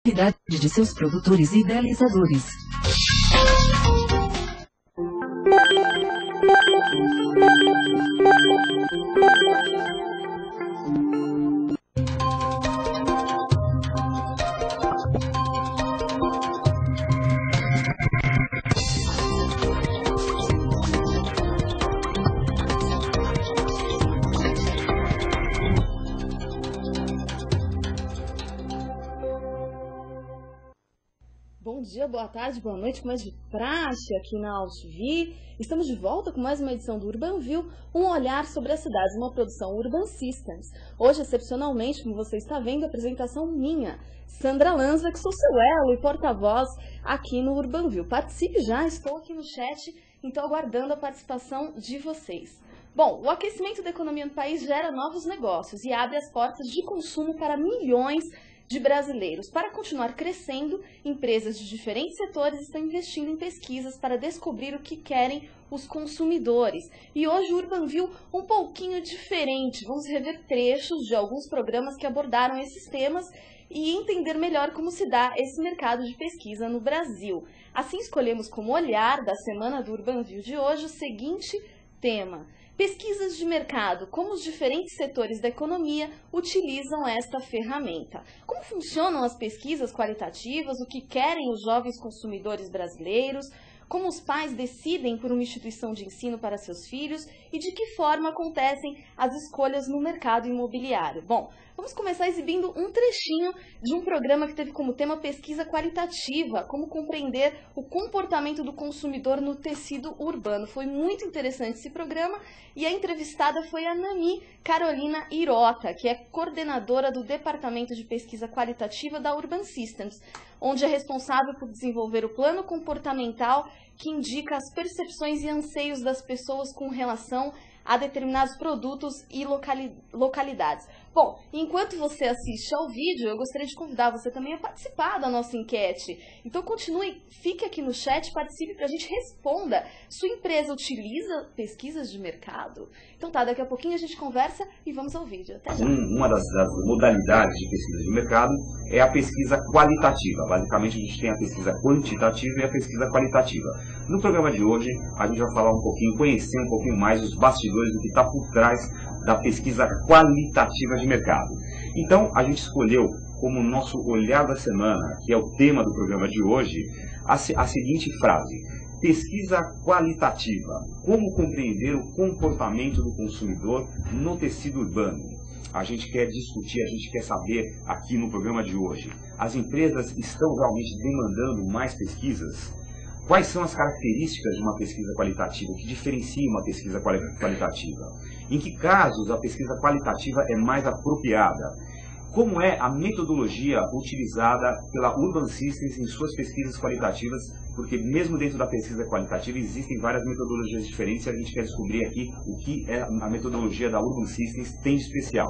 qualidade de seus produtores e idealizadores. Bom dia, boa tarde, boa noite, como é de praxe aqui na AltV. Estamos de volta com mais uma edição do UrbanView, um olhar sobre a cidade, uma produção Urban Systems. Hoje, excepcionalmente, como você está vendo, a apresentação minha, Sandra Lanza, que sou seu elo e porta-voz aqui no UrbanView. Participe já, estou aqui no chat, então aguardando a participação de vocês. Bom, o aquecimento da economia no país gera novos negócios e abre as portas de consumo para milhões de brasileiros. Para continuar crescendo, empresas de diferentes setores estão investindo em pesquisas para descobrir o que querem os consumidores. E hoje o UrbanView um pouquinho diferente. Vamos rever trechos de alguns programas que abordaram esses temas e entender melhor como se dá esse mercado de pesquisa no Brasil. Assim, escolhemos como olhar da semana do UrbanView de hoje o seguinte tema: pesquisas de mercado, como os diferentes setores da economia utilizam esta ferramenta. Como funcionam as pesquisas qualitativas, o que querem os jovens consumidores brasileiros, como os pais decidem por uma instituição de ensino para seus filhos e de que forma acontecem as escolhas no mercado imobiliário. Bom, vamos começar exibindo um trechinho de um programa que teve como tema pesquisa qualitativa, como compreender o comportamento do consumidor no tecido urbano. Foi muito interessante esse programa e a entrevistada foi a Nani Carolina Hirota, que é coordenadora do Departamento de Pesquisa Qualitativa da Urban Systems, onde é responsável por desenvolver o plano comportamental que indica as percepções e anseios das pessoas com relação a determinados produtos e localidades. Bom, enquanto você assiste ao vídeo, eu gostaria de convidar você também a participar da nossa enquete. Então continue, fique aqui no chat, participe para a gente responda. Sua empresa utiliza pesquisas de mercado? Então tá, daqui a pouquinho a gente conversa e vamos ao vídeo. Até já. Uma das modalidades de pesquisa de mercado é a pesquisa qualitativa. Basicamente a gente tem a pesquisa quantitativa e a pesquisa qualitativa. No programa de hoje a gente vai falar um pouquinho, conhecer um pouquinho mais os bastidores do que está por trás da pesquisa qualitativa de mercado. Então, a gente escolheu como nosso olhar da semana, que é o tema do programa de hoje, a seguinte frase: pesquisa qualitativa, como compreender o comportamento do consumidor no tecido urbano. A gente quer discutir, a gente quer saber aqui no programa de hoje, as empresas estão realmente demandando mais pesquisas? Quais são as características de uma pesquisa qualitativa? O que diferencia uma pesquisa qualitativa? Em que casos a pesquisa qualitativa é mais apropriada? Como é a metodologia utilizada pela Urban Systems em suas pesquisas qualitativas? Porque mesmo dentro da pesquisa qualitativa existem várias metodologias diferentes e a gente quer descobrir aqui o que a metodologia da Urban Systems tem de especial.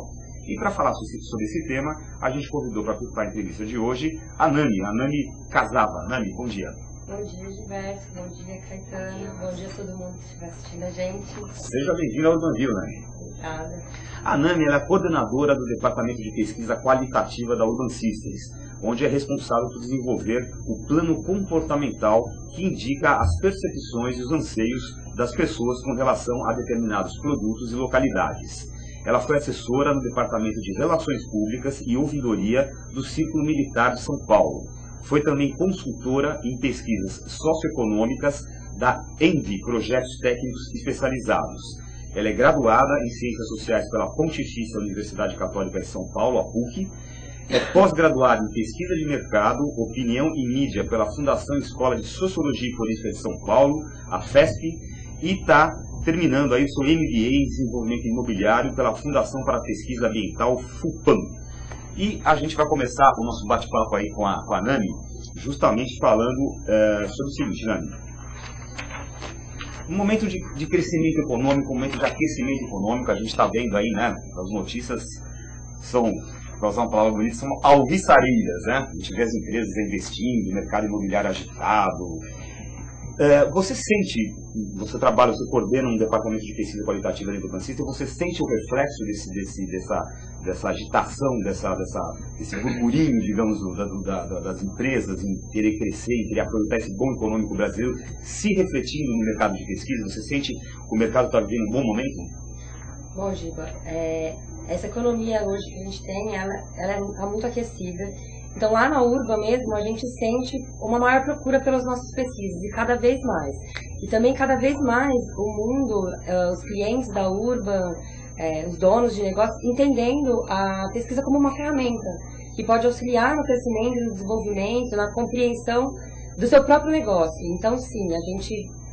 E para falar sobre esse tema, a gente convidou para a entrevista de hoje a Nani Casava. Nani, bom dia. Bom dia, Gilberto. Bom dia, Caetano. Bom dia a todo mundo que estiver assistindo a gente. Seja bem-vindo ao UrbanView, Nani. Obrigada. A Nani ela é coordenadora do Departamento de Pesquisa Qualitativa da Urban Systems, onde é responsável por desenvolver o plano comportamental que indica as percepções e os anseios das pessoas com relação a determinados produtos e localidades. Ela foi assessora no Departamento de Relações Públicas e Ouvidoria do Círculo Militar de São Paulo. Foi também consultora em pesquisas socioeconômicas da ENVI, Projetos Técnicos Especializados. Ela é graduada em Ciências Sociais pela Pontifícia Universidade Católica de São Paulo, a PUC. É pós-graduada em Pesquisa de Mercado, Opinião e Mídia pela Fundação Escola de Sociologia e Política de São Paulo, a FESP, e está terminando aí o seu MBA em Desenvolvimento Imobiliário pela Fundação para a Pesquisa Ambiental, FUPAM. E a gente vai começar o nosso bate-papo aí com a Nani, justamente falando sobre o seguinte, Nani. Um momento de crescimento econômico, um momento de aquecimento econômico, a gente está vendo aí, né, as notícias são, para usar uma palavra bonita, são alvissareiras, né? A gente vê as empresas investindo, o mercado imobiliário agitado. Você sente, você trabalha, você coordena um departamento de pesquisa qualitativa dentro do Urban Systems, você sente o reflexo dessa agitação, desse burburinho, digamos, das empresas em querer crescer, em querer aproveitar esse bom econômico brasileiro, se refletindo no mercado de pesquisa? Você sente que o mercado está vivendo um bom momento? Bom, Giba, essa economia hoje que a gente tem, ela está muito aquecida. Então, lá na Urban mesmo, a gente sente uma maior procura pelas nossas pesquisas, e cada vez mais. E também, cada vez mais, o mundo, os clientes da Urban, os donos de negócios, entendendo a pesquisa como uma ferramenta que pode auxiliar no crescimento, no desenvolvimento, na compreensão do seu próprio negócio. Então, sim,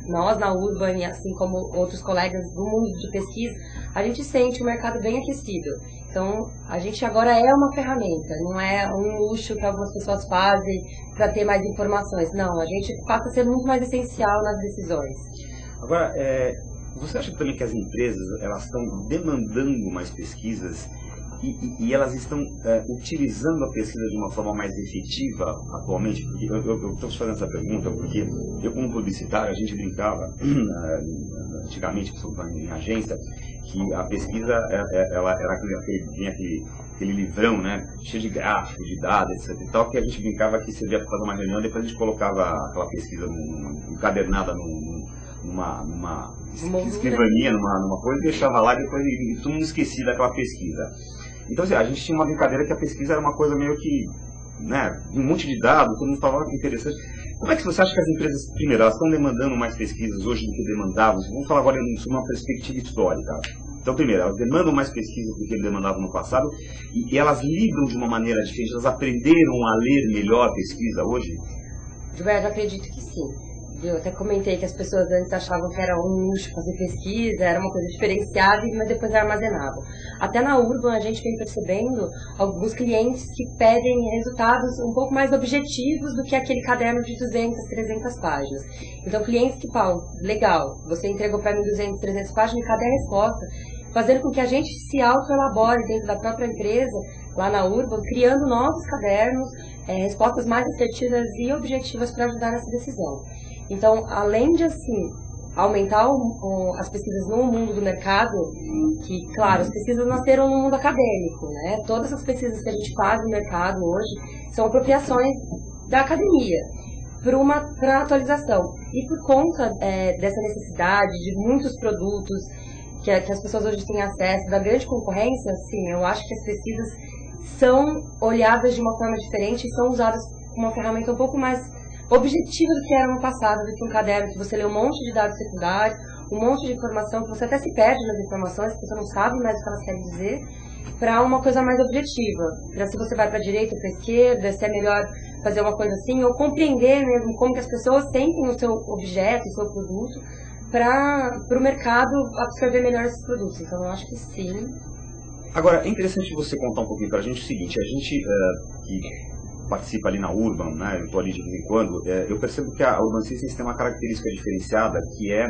nós na Urban, assim como outros colegas do mundo de pesquisa, a gente sente o mercado bem aquecido. Então, a gente agora é uma ferramenta, não é um luxo que algumas pessoas fazem para ter mais informações. Não, a gente passa a ser muito mais essencial nas decisões. Agora, você acha também que as empresas elas estão demandando mais pesquisas e elas estão utilizando a pesquisa de uma forma mais efetiva atualmente? Porque eu estou te fazendo essa pergunta porque eu, como publicitário, a gente brincava antigamente, em agência, que a pesquisa ela era aquele livrão, né, cheio de gráficos, de dados, etc. e tal, que a gente brincava que servia para fazer uma reunião, depois a gente colocava aquela pesquisa encadernada numa escrivaninha, numa coisa, e deixava lá, e depois todo mundo esquecia daquela pesquisa. Então, assim, a gente tinha uma brincadeira que a pesquisa era uma coisa meio que, né, um monte de dados, todo mundo falava que interessante. Como é que você acha que as empresas, primeiro, elas estão demandando mais pesquisas hoje do que demandavam? Vamos falar agora sobre uma perspectiva histórica. Então, primeiro, elas demandam mais pesquisas do que demandavam no passado, e elas lidam de uma maneira diferente, elas aprenderam a ler melhor a pesquisa hoje? Gilberto, eu acredito que sim. Eu até comentei que as pessoas antes achavam que era um luxo fazer pesquisa, era uma coisa diferenciada, mas depois armazenava. Até na Urban a gente vem percebendo alguns clientes que pedem resultados um pouco mais objetivos do que aquele caderno de 200, 300 páginas. Então clientes que falam, legal, você entregou para mim 200, 300 páginas, cadê a resposta? Fazendo com que a gente se auto-elabore dentro da própria empresa, lá na Urban, criando novos cadernos, respostas mais assertivas e objetivas para ajudar nessa decisão. Então, além de, assim, aumentar as pesquisas no mundo do mercado, que, claro, as pesquisas nasceram no mundo acadêmico, né? Todas as pesquisas que a gente faz no mercado hoje são apropriações da academia para atualização. E por conta dessa necessidade de muitos produtos que as pessoas hoje têm acesso, da grande concorrência, sim, eu acho que as pesquisas são olhadas de uma forma diferente e são usadas como uma ferramenta um pouco mais objetiva do que era no passado, do que um caderno que você lê um monte de dados secundários, um monte de informação, que você até se perde nas informações, que você não sabe mais o que elas querem dizer, para uma coisa mais objetiva. Para se você vai para a direita ou para a esquerda, se é melhor fazer uma coisa assim, ou compreender mesmo como que as pessoas sentem o seu objeto, o seu produto, para o mercado absorver melhor esses produtos. Então, eu acho que sim. Agora, é interessante você contar um pouquinho para a gente o seguinte, a gente que participa ali na Urban, né, eu estou ali de vez em quando, eu percebo que a Urban Systems tem uma característica diferenciada, que é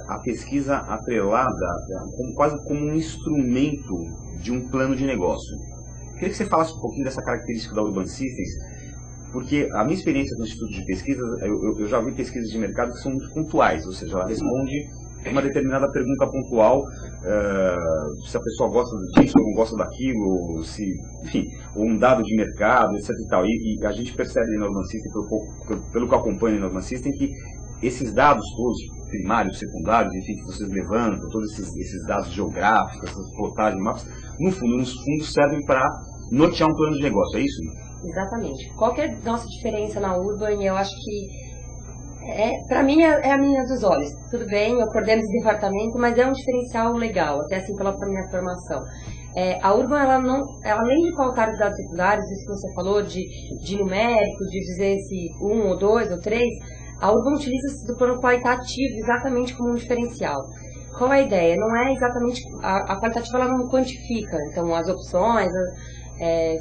a pesquisa atrelada quase como um instrumento de um plano de negócio. Queria que você falasse um pouquinho dessa característica da Urban Systems, porque a minha experiência no Instituto de Pesquisa, eu já vi pesquisas de mercado que são muito pontuais, ou seja, ela responde uma determinada pergunta pontual, se a pessoa gosta disso ou não gosta daquilo, enfim, ou um dado de mercado, etc. e tal. E a gente percebe na Urban System, pelo que eu acompanho na Urban System, que esses dados todos, primários, secundários, enfim, que vocês levantam, todos esses dados geográficos, essas plotagens, mapas, no fundo servem para nortear um plano de negócio, é isso? Exatamente. Qual que é a nossa diferença na Urban? Eu acho que para mim é a menina dos olhos. Tudo bem, eu coordeno esse departamento, mas é um diferencial legal, até assim pela minha formação. A Urban, ela além de pautar os dados secundários, isso que você falou, de numérico, de dizer se 1 ou 2 ou 3, a Urban utiliza do plano qualitativo exatamente como um diferencial. Qual é a ideia? Não é exatamente... A qualitativa ela não quantifica, então as opções...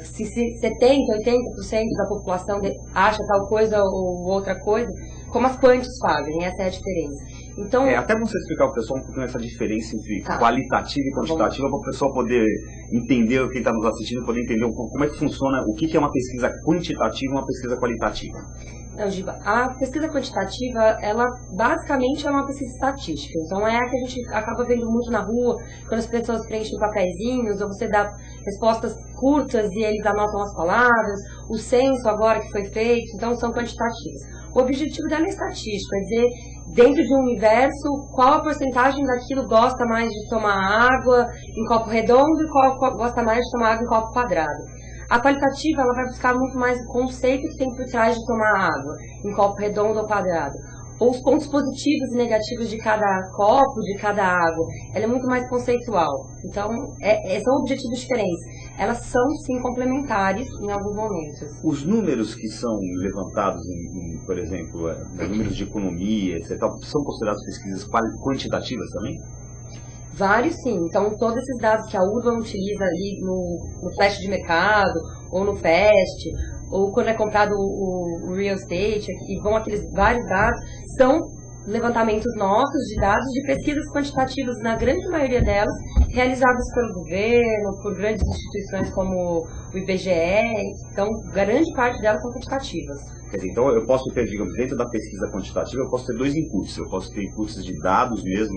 se 70%, 80% da população acha tal coisa ou outra coisa, como as quantis fazem, essa é a diferença. Então, até você explicar para o pessoal um pouquinho essa diferença entre qualitativa e quantitativa, para o pessoal poder entender, quem está nos assistindo, poder entender um pouco como é que funciona, o que é uma pesquisa quantitativa e uma pesquisa qualitativa. Não, Giba, a pesquisa quantitativa, ela basicamente é uma pesquisa estatística. Então é a que a gente acaba vendo muito na rua, quando as pessoas preenchem papeizinhos, ou você dá respostas curtas e eles anotam as palavras, o censo agora que foi feito, então são quantitativas. O objetivo dela é estatístico, é dizer, dentro de um universo, qual a porcentagem daquilo gosta mais de tomar água em copo redondo e qual gosta mais de tomar água em copo quadrado. A qualitativa, ela vai buscar muito mais o conceito que tem por trás de tomar água em copo redondo ou quadrado, ou os pontos positivos e negativos de cada copo, de cada água. Ela é muito mais conceitual. Então, são objetivos diferentes. Elas são, sim, complementares em alguns momentos. Os números que são levantados, por exemplo, números de economia, etc., são considerados pesquisas quantitativas também? Vários, sim. Então, todos esses dados que a Urban utiliza ali no Flash de mercado, ou no FAST, ou quando é comprado o real estate, e vão aqueles vários dados, são levantamentos nossos de dados de pesquisas quantitativas, na grande maioria delas, realizadas pelo governo, por grandes instituições como o IBGE. Então, grande parte delas são quantitativas. Quer dizer, então, eu posso ter, digamos, dentro da pesquisa quantitativa, eu posso ter dois inputs. Eu posso ter inputs de dados mesmo,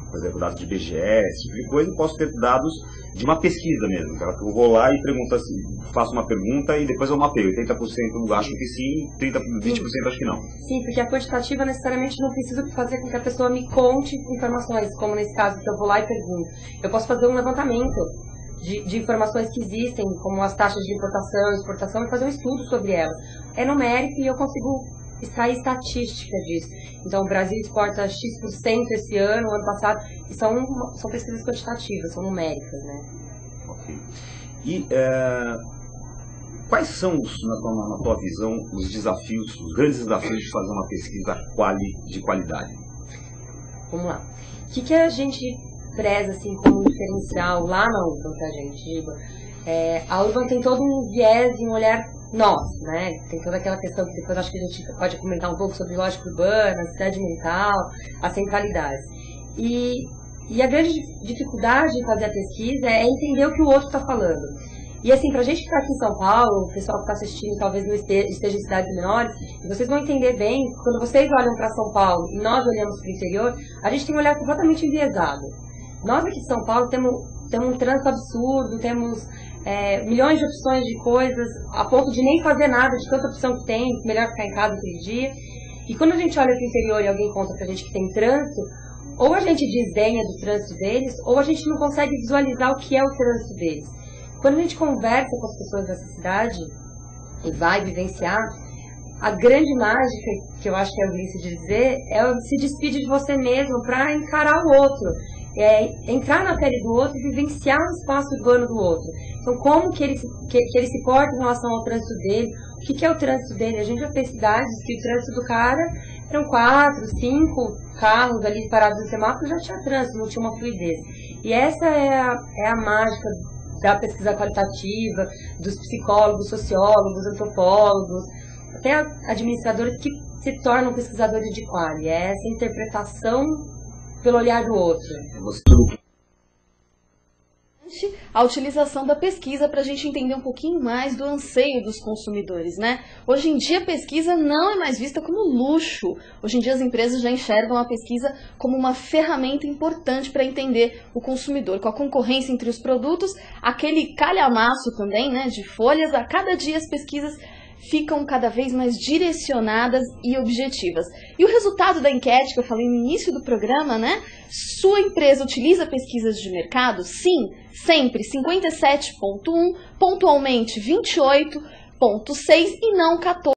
por exemplo, dados de IBGE, esse tipo de coisa, e posso ter dados de uma pesquisa mesmo. Eu vou lá e pergunto assim, faço uma pergunta e depois eu mapeio. 80% acho que sim, 20% acho que não. Sim, porque a quantitativa necessariamente não precisa fazer com que a pessoa me conte informações, como nesse caso que eu vou lá e pergunto. Eu posso fazer um levantamento de informações que existem, como as taxas de importação e exportação, e fazer um estudo sobre elas. É numérico e eu consigo extrair estatística disso. Então, o Brasil exporta X% esse ano passado, e são pesquisas quantitativas, são numéricas, né? Ok. E quais são, na tua visão, os grandes desafios de fazer uma pesquisa de qualidade? Vamos lá. O que a gente preza assim, como diferencial lá na Urban pra gente, Giba? A Urban tem todo um viés e um olhar nosso, né? Tem toda aquela questão que depois acho que a gente pode comentar um pouco sobre lógica urbana, cidade mental, as centralidades. E a grande dificuldade de fazer a pesquisa é entender o que o outro está falando. E assim, pra gente que está aqui em São Paulo, o pessoal que está assistindo talvez não esteja em cidades menores, vocês vão entender bem, quando vocês olham para São Paulo e nós olhamos para o interior, a gente tem um olhar completamente enviesado. Nós aqui de São Paulo temos um trânsito absurdo, temos milhões de opções de coisas, a ponto de nem fazer nada de tanta opção que tem, melhor ficar em casa aquele dia. E quando a gente olha para o interior e alguém conta pra gente que tem trânsito, ou a gente desdenha do trânsito deles, ou a gente não consegue visualizar o que é o trânsito deles. Quando a gente conversa com as pessoas dessa cidade e vai vivenciar, a grande mágica, que eu acho que é o Ulisses de dizer, é se despedir de você mesmo para encarar o outro. Entrar na pele do outro e vivenciar o espaço urbano do outro. Então, como que ele se porta em relação ao trânsito dele, o que é o trânsito dele? A gente já fez cidades que o trânsito do cara eram 4, 5 carros ali parados no semáforo, já tinha trânsito, não tinha uma fluidez. E essa é a mágica da pesquisa qualitativa, dos psicólogos, sociólogos, antropólogos, até administradores que se tornam pesquisadores de quali. É essa interpretação pelo olhar do outro. A utilização da pesquisa para a gente entender um pouquinho mais do anseio dos consumidores, né? Hoje em dia a pesquisa não é mais vista como luxo. Hoje em dia as empresas já enxergam a pesquisa como uma ferramenta importante para entender o consumidor. Com a concorrência entre os produtos, aquele calhamaço também, né, de folhas, a cada dia as pesquisas ficam cada vez mais direcionadas e objetivas. E o resultado da enquete que eu falei no início do programa, né? Sua empresa utiliza pesquisas de mercado? Sim, sempre 57,1, pontualmente 28,6 e não 14.